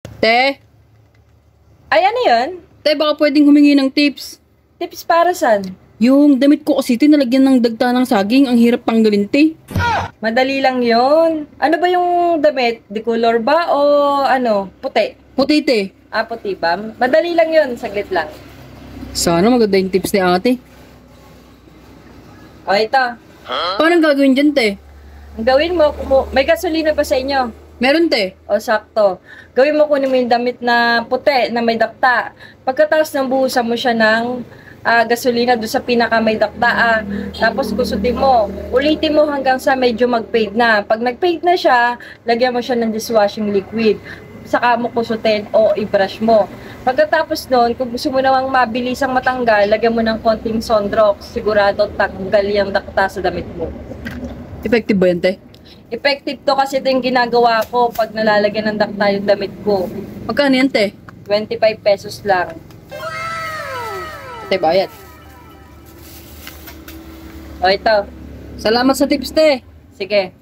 Te, Ay, ano yun? te, baka pwedeng humingi ng tips. Tips para saan? Yung damit ko kasi tinalagyan ng dagta ng saging, ang hirap tanggalin, te. Madali lang yun. Ano ba yung damit? Decolor ba o ano? Puti? Puti, te. Ah, puti ba? Madali lang yun. Saglit lang. Sana maganda yung tips ni ate. O, ito. Paano gagawin dyan, te? Ang gawin mo, may gasolina ba sa inyo? Meron, te. O, sakto. Gawin mo kunin mo yung damit na puti, na may dakta. Pagkatapos nang buhusan mo siya ng gasolina doon sa pinaka may dakta. Tapos kusutin mo. Ulitin mo hanggang sa medyo mag-fade na. Pag nag-fade na siya, lagyan mo siya ng dishwashing liquid. Saka mo kusutin o i-brush mo. Pagkatapos nun, kung gusto mo namang mabilisang matanggal, lagyan mo ng konting Sunrox. Sigurado tanggal yung dakta sa damit mo. Effective ba yan, te? Effective to kasi ito yung ginagawa ko pag nalalagyan ng dakta yung damit ko. Magkano yan, te? 25 pesos lang. Te, bayad. O ito. Salamat sa tips, te. Sige.